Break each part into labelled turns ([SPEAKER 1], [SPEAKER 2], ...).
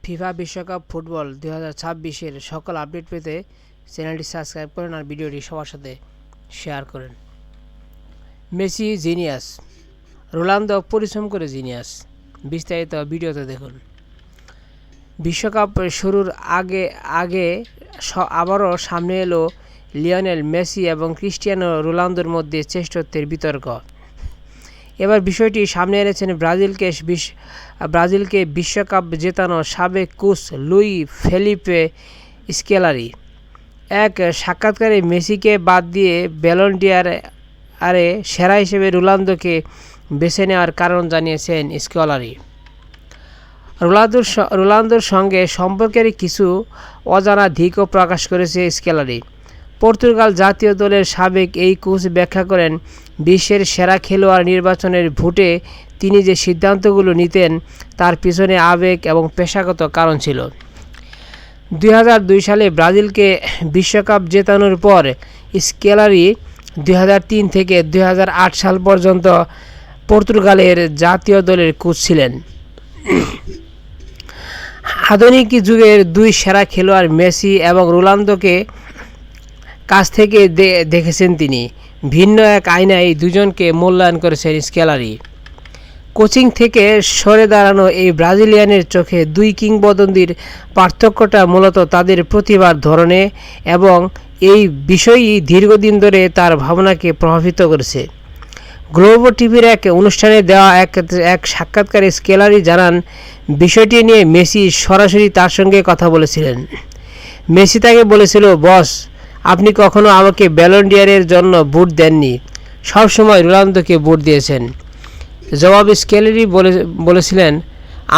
[SPEAKER 1] FIFA বিশ্বকাপ football 2026-এর সকল update পেতে চ্যানেলটি সাবস্ক্রাইব করুন আর ভিডিওটি সবার সাথে শেয়ার করুন। মেসি জিনিয়াস, রোনালদো পরিশ্রম করে জিনিয়াস। বিস্তারিত ভিডিওতে দেখুন। বিশ্বকাপ শুরুর আগে আবারও সামনে এলো লিওনেল মেসি এবং ক্রিস্টিয়ানো রোনালদোর মধ্যে শ্রেষ্ঠত্বের বিতর্ক। এবার বিষয়টি সামনে এনেছেন ব্রাজিলকে বিশ্বকাপ জেতানো সাবেক কোচ লুই ফেলিপে স্কেলারি। এক সাক্ষাৎকারে মেসিকে বাদ দিয়ে ব্যালন ডি'অরে সেরা হিসেবে রোনালদোকে বেছে নেওয়ার কারণ জানিয়েছেন স্কেলারি। রোনালদোর সঙ্গে সম্পর্কের কিছু অজানা দিকও প্রকাশ করেছে স্কেলারি। পর্তুগাল জাতীয় দলের সাবেক এই কোচ ব্যাখ্যা করেন, বিশ্বের সেরা খেলোয়াড় নির্বাচনের ভোটে তিনি যে সিদ্ধান্তগুলো নিতেন তার পিছনে আবেগ এবং পেশাগত কারণ ছিল। 2002 সালে ব্রাজিলকে বিশ্বকাপ জেতানোর পর স্কেলারি 2003 থেকে 2008 সাল পর্যন্ত পর্তুগালের জাতীয় দলের কোচ ছিলেন। আধুনিক যুগের দুই সেরা খেলোয়াড় মেসি এবং রোনালদোকে কাছ থেকে দেখেছেন তিনি। ভিন্ন এক আয়নায় দুজনকে মূল্যায়ন করেছেন স্কেলারি। কোচিং থেকে সরে দাঁড়ানো এই ব্রাজিলিয়ানের চোখে দুই কিংবদন্তির পার্থক্যটা মূলত তাদের প্রতিভার ধরনে এবং এই বিষয়ই দীর্ঘদিন ধরে তার ভাবনাকে প্রভাবিত করেছে। গ্লোবো টিভির এক অনুষ্ঠানে দেওয়া এক সাক্ষাৎকারে স্কেলারি জানান, বিষয়টি নিয়ে মেসি সরাসরি তার সঙ্গে কথা বলেছিলেন। মেসি তাকে বলেছিল, বস, আপনি কখনো আমাকে ব্যালন ডি'অরের জন্য ভোট দেননি, সবসময় রোনালদোকে ভোট দিয়েছেন। জবাবে স্কেলারি বলেছিলেন,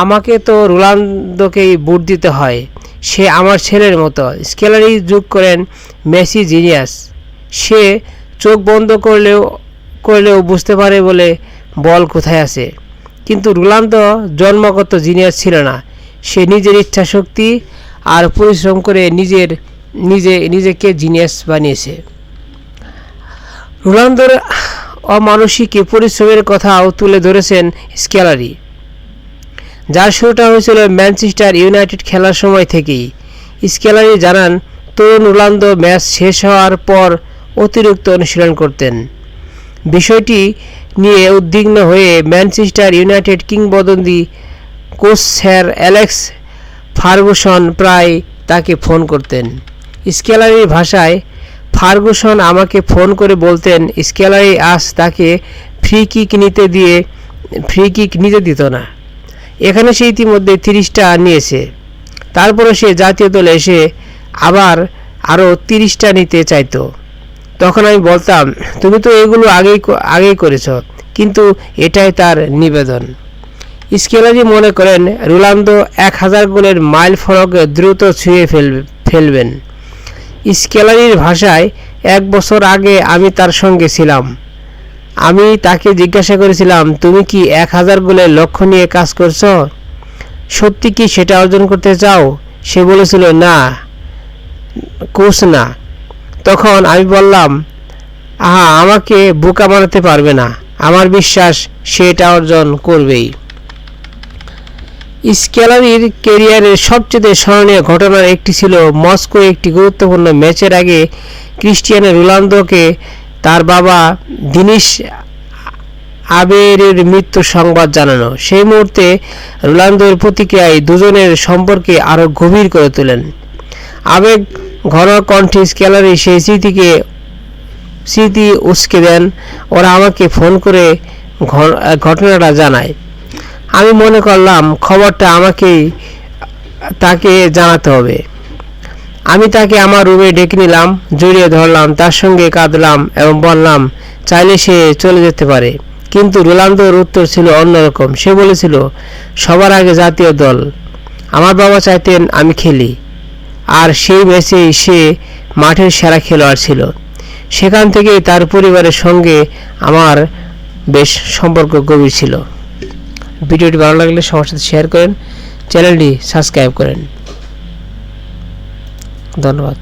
[SPEAKER 1] আমাকে তো রোনালদোকেই ভোট দিতে হয়, সে আমার ছেলের মতো। স্কেলারি যোগ করেন, মেসি জিনিয়াস, সে চোখ বন্ধ করলেও বুঝতে পারে বলে বল কোথায় আছে। কিন্তু রোনালদো জন্মগত জিনিয়াস ছিল না, সে নিজের ইচ্ছাশক্তি আর পরিশ্রম করে নিজেকে জিনিয়াস বানিয়েছে। রোনালদোর অমানসিক পরিশ্রমের কথাও তুলে ধরেছেন স্কেলারি, যার শুরুটা হয়েছিল ম্যানচেস্টার ইউনাইটেড খেলার সময় থেকেই। স্কেলারি জানান, তরুণ রোনালদো ম্যাচ শেষ হওয়ার পর অতিরিক্ত অনুশীলন করতেন। বিষয়টি নিয়ে উদ্বিগ্ন হয়ে ম্যানচেস্টার ইউনাইটেড কিংবদন্তি কোচ স্যার অ্যালেক্স ফার্গুসন প্রায় তাকে ফোন করতেন। স্কেলারির ভাষায়, ফার্গুসন আমাকে ফোন করে বলতেন স্কেলারি আজ তাকে ফ্রি কিক নিতে দিত না। এখানে সে ইতিমধ্যে 30টা নিয়েছে, তারপরে সে জাতীয় দলে এসে আবার আরও 30টা নিতে চাইতো। তখন আমি বলতাম, তুমি তো এগুলো আগেই করেছ, কিন্তু এটাই তার নিবেদন। স্কেলারি মনে করেন, রোনালদো 1000 গোলের মাইল ফলক দ্রুত ছুঁয়ে ফেলবেন। স্কেলারির ভাষায়, 1 বছর আগে আমি তার সঙ্গে ছিলাম। আমি তাকে জিজ্ঞাসা করেছিলাম, তুমি কি 1000 গোলের লক্ষ্য নিয়ে কাজ করছ? সত্যি কি সেটা অর্জন করতে চাও? সে বলেছিল, না কোচ, না। তখন আমি বললাম, আমাকে বোকা বানাতে পারবে না, আমার বিশ্বাস সে এটা অর্জন করবেই। স্কেলারির ক্যারিয়ারের সবচেয়ে স্মরণীয় ঘটনার একটি ছিল মস্কো একটি গুরুত্বপূর্ণ ম্যাচের আগে ক্রিস্টিয়ানো রোনালদোকে তার বাবা দিনিস আবেরের মৃত্যুর সংবাদ জানানো। সেই মুহূর্তে রোনালদোর প্রতিক্রিয়ায় দুজনের সম্পর্কে আরও গভীর করে তোলেন। আবেগ ঘন কণ্ঠে স্কেলারি সেই স্মৃতি উস্কে দেন, ওরা আমাকে ফোন করে ঘটনাটা জানায়। আমি মনে করলাম খবরটা তাকে জানাতে হবে। আমি তাকে আমার রুমে ডেকে নিলাম, জড়িয়ে ধরলাম, তার সঙ্গে কাঁদলাম এবং বললাম চাইলে সে চলে যেতে পারে। কিন্তু রোনালদোর উত্তর ছিল অন্যরকম। সে বলেছিল, সবার আগে জাতীয় দল। আমার বাবা চাইতেন আমি খেলি, আর সেই ম্যাচেই সে মাঠের সেরা খেলোয়াড় ছিল। সেখান থেকেই তার পরিবারের সঙ্গে আমার বেশ সম্পর্ক গভীর ছিল। ভিডিওটি ভালো লাগলে সবার সাথে শেয়ার করেন, চ্যানেলটি সাবস্ক্রাইব করেন। ধন্যবাদ।